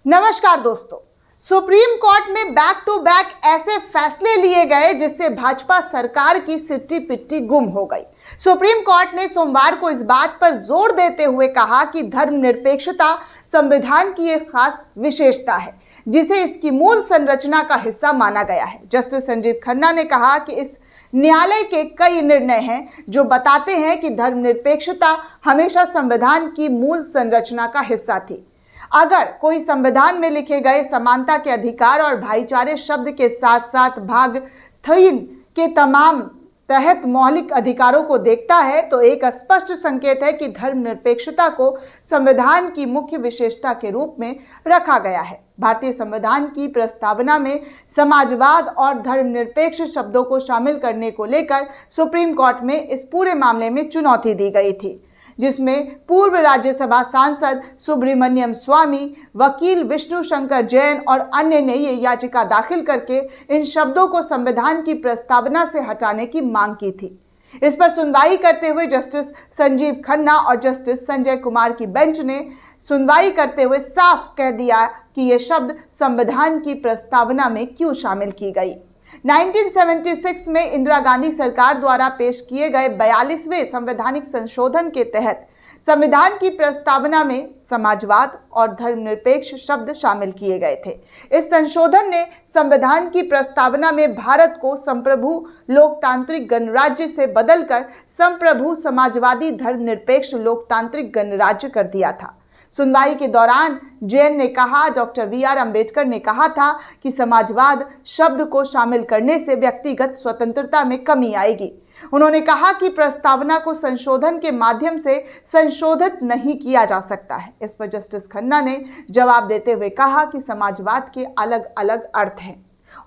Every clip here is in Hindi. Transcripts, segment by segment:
नमस्कार दोस्तों। सुप्रीम कोर्ट में बैक टू बैक ऐसे फैसले लिए गए जिससे भाजपा सरकार की सिट्टी पिट्टी गुम हो गई। सुप्रीम कोर्ट ने सोमवार को इस बात पर जोर देते हुए कहा कि धर्मनिरपेक्षता संविधान की एक खास विशेषता है जिसे इसकी मूल संरचना का हिस्सा माना गया है। जस्टिस संजीव खन्ना ने कहा कि इस न्यायालय के कई निर्णय हैं जो बताते हैं कि धर्मनिरपेक्षता हमेशा संविधान की मूल संरचना का हिस्सा थी। अगर कोई संविधान में लिखे गए समानता के अधिकार और भाईचारे शब्द के साथ साथ भाग 3 के तमाम तहत मौलिक अधिकारों को देखता है तो एक स्पष्ट संकेत है कि धर्मनिरपेक्षता को संविधान की मुख्य विशेषता के रूप में रखा गया है। भारतीय संविधान की प्रस्तावना में समाजवाद और धर्मनिरपेक्ष शब्दों को शामिल करने को लेकर सुप्रीम कोर्ट में इस पूरे मामले में चुनौती दी गई थी, जिसमें पूर्व राज्यसभा सांसद सुब्रमण्यम स्वामी, वकील विष्णु शंकर जैन और अन्य ने ये याचिका दाखिल करके इन शब्दों को संविधान की प्रस्तावना से हटाने की मांग की थी। इस पर सुनवाई करते हुए जस्टिस संजीव खन्ना और जस्टिस संजय कुमार की बेंच ने सुनवाई करते हुए साफ कह दिया कि ये शब्द संविधान की प्रस्तावना में क्यों शामिल की गई। 1976 में इंदिरा गांधी सरकार द्वारा पेश किए गए 42वें संवैधानिक संशोधन के तहत संविधान की प्रस्तावना में समाजवाद और धर्मनिरपेक्ष शब्द शामिल किए गए थे। इस संशोधन ने संविधान की प्रस्तावना में भारत को संप्रभु लोकतांत्रिक गणराज्य से बदलकर संप्रभु समाजवादी धर्मनिरपेक्ष लोकतांत्रिक गणराज्य कर दिया था। सुनवाई के दौरान जैन ने कहा, डॉक्टर BR अम्बेडकर ने कहा था कि समाजवाद शब्द को शामिल करने से व्यक्तिगत स्वतंत्रता में कमी आएगी। उन्होंने कहा कि प्रस्तावना को संशोधन के माध्यम से संशोधित नहीं किया जा सकता है। इस पर जस्टिस खन्ना ने जवाब देते हुए कहा कि समाजवाद के अलग अलग अर्थ हैं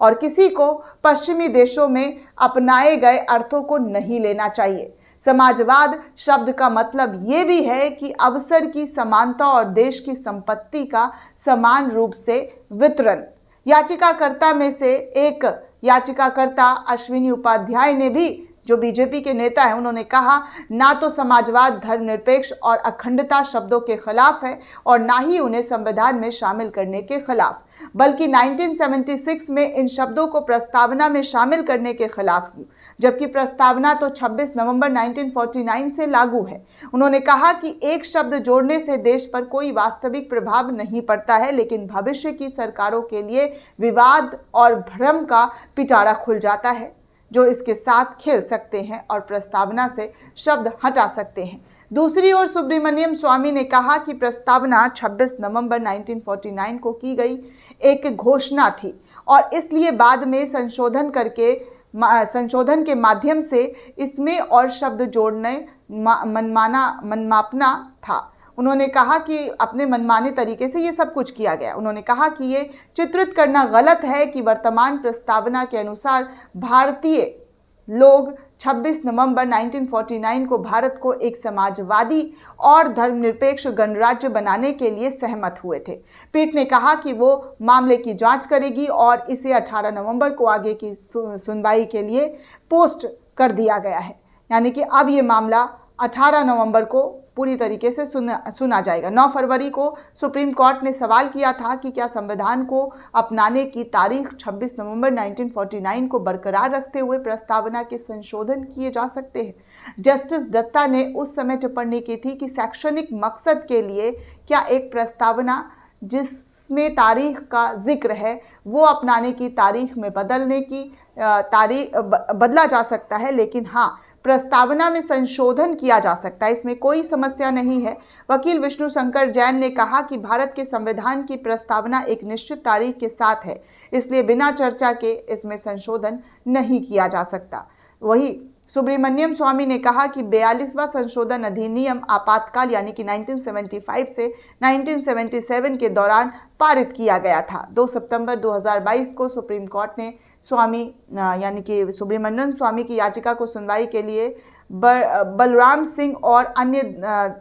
और किसी को पश्चिमी देशों में अपनाए गए अर्थों को नहीं लेना चाहिए। समाजवाद शब्द का मतलब ये भी है कि अवसर की समानता और देश की संपत्ति का समान रूप से वितरण। याचिकाकर्ता में से एक याचिकाकर्ता अश्विनी उपाध्याय ने भी, जो बीजेपी के नेता हैं, उन्होंने कहा ना तो समाजवाद धर्मनिरपेक्ष और अखंडता शब्दों के खिलाफ है और ना ही उन्हें संविधान में शामिल करने के खिलाफ, बल्कि 1976 में इन शब्दों को प्रस्तावना में शामिल करने के खिलाफ हूँ, जबकि प्रस्तावना तो 26 नवंबर 1949 से लागू है। उन्होंने कहा कि एक शब्द जोड़ने से देश पर कोई वास्तविक प्रभाव नहीं पड़ता है, लेकिन भविष्य की सरकारों के लिए विवाद और भ्रम का पिटारा खुल जाता है जो इसके साथ खेल सकते हैं और प्रस्तावना से शब्द हटा सकते हैं। दूसरी ओर सुब्रमण्यम स्वामी ने कहा कि प्रस्तावना 26 नवंबर 1949 को की गई एक घोषणा थी और इसलिए बाद में संशोधन के माध्यम से इसमें और शब्द जोड़ने मनमापना था। उन्होंने कहा कि अपने मनमाने तरीके से ये सब कुछ किया गया। उन्होंने कहा कि ये चित्रित करना गलत है कि वर्तमान प्रस्तावना के अनुसार भारतीय लोग 26 नवंबर 1949 को भारत को एक समाजवादी और धर्मनिरपेक्ष गणराज्य बनाने के लिए सहमत हुए थे। पीठ ने कहा कि वो मामले की जांच करेगी और इसे 18 नवंबर को आगे की सुनवाई के लिए पोस्ट कर दिया गया है। यानी कि अब ये मामला 18 नवंबर को पूरी तरीके से सुना जाएगा। 9 फरवरी को सुप्रीम कोर्ट ने सवाल किया था कि क्या संविधान को अपनाने की तारीख 26 नवंबर 1949 को बरकरार रखते हुए प्रस्तावना के संशोधन किए जा सकते हैं। जस्टिस दत्ता ने उस समय टिप्पणी की थी कि शैक्षणिक मकसद के लिए क्या एक प्रस्तावना जिसमें तारीख का जिक्र है वो अपनाने की तारीख में बदला जा सकता है, लेकिन हाँ, प्रस्तावना में संशोधन किया जा सकता है, इसमें कोई समस्या नहीं है। वकील विष्णु शंकर जैन ने कहा कि भारत के संविधान की प्रस्तावना एक निश्चित तारीख के साथ है, इसलिए बिना चर्चा के इसमें संशोधन नहीं किया जा सकता। वही सुब्रमण्यम स्वामी ने कहा कि 42वां संशोधन अधिनियम आपातकाल यानी कि 1975 से 1977 के दौरान पारित किया गया था। 2 सितंबर 2022 को सुप्रीम कोर्ट ने स्वामी यानी कि सुब्रमण्यम स्वामी की याचिका को सुनवाई के लिए बलराम सिंह और अन्य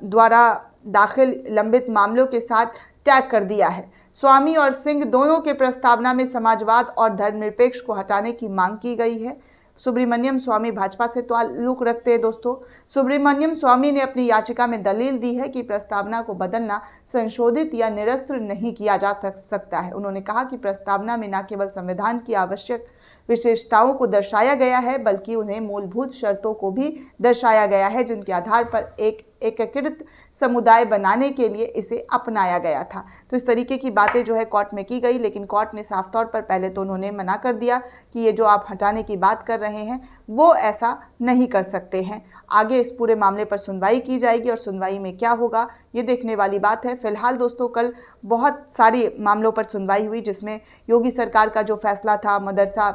द्वारा दाखिल लंबित मामलों के साथ टैग कर दिया है। स्वामी और सिंह दोनों के प्रस्तावना में समाजवाद और धर्मनिरपेक्ष को हटाने की मांग की गई है। सुब्रमण्यम स्वामी भाजपा से ताल्लुक रखते हैं दोस्तों। सुब्रमण्यम स्वामी ने अपनी याचिका में दलील दी है कि प्रस्तावना को बदलना, संशोधित या निरस्त नहीं किया जा सकता है। उन्होंने कहा कि प्रस्तावना में न केवल संविधान की आवश्यक विशेषताओं को दर्शाया गया है, बल्कि उन्हें मूलभूत शर्तों को भी दर्शाया गया है, जिनके आधार पर एक एकीकृत समुदाय बनाने के लिए इसे अपनाया गया था। तो इस तरीके की बातें जो है कोर्ट में की गई, लेकिन कोर्ट ने साफ तौर पर पहले तो उन्होंने मना कर दिया कि ये जो आप हटाने की बात कर रहे हैं वो ऐसा नहीं कर सकते हैं। आगे इस पूरे मामले पर सुनवाई की जाएगी और सुनवाई में क्या होगा ये देखने वाली बात है। फिलहाल दोस्तों कल बहुत सारी मामलों पर सुनवाई हुई, जिसमें योगी सरकार का जो फैसला था मदरसा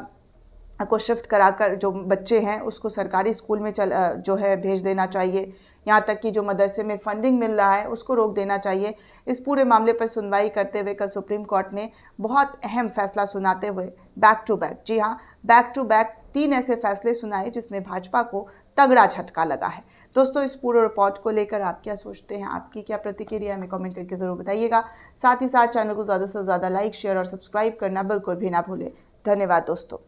को शिफ्ट कराकर जो बच्चे हैं उसको सरकारी स्कूल में जो है भेज देना चाहिए, यहाँ तक कि जो मदरसे में फंडिंग मिल रहा है उसको रोक देना चाहिए। इस पूरे मामले पर सुनवाई करते हुए कल सुप्रीम कोर्ट ने बहुत अहम फैसला सुनाते हुए बैक टू बैक, जी हाँ बैक टू बैक 3 ऐसे फैसले सुनाए जिसमें भाजपा को तगड़ा झटका लगा है। दोस्तों इस पूरे रिपोर्ट को लेकर आप क्या सोचते हैं, आपकी क्या प्रतिक्रिया हमें कमेंट करके ज़रूर बताइएगा। साथ ही साथ चैनल को ज़्यादा से ज़्यादा लाइक, शेयर और सब्सक्राइब करना बिल्कुल भी ना भूलें। धन्यवाद दोस्तों।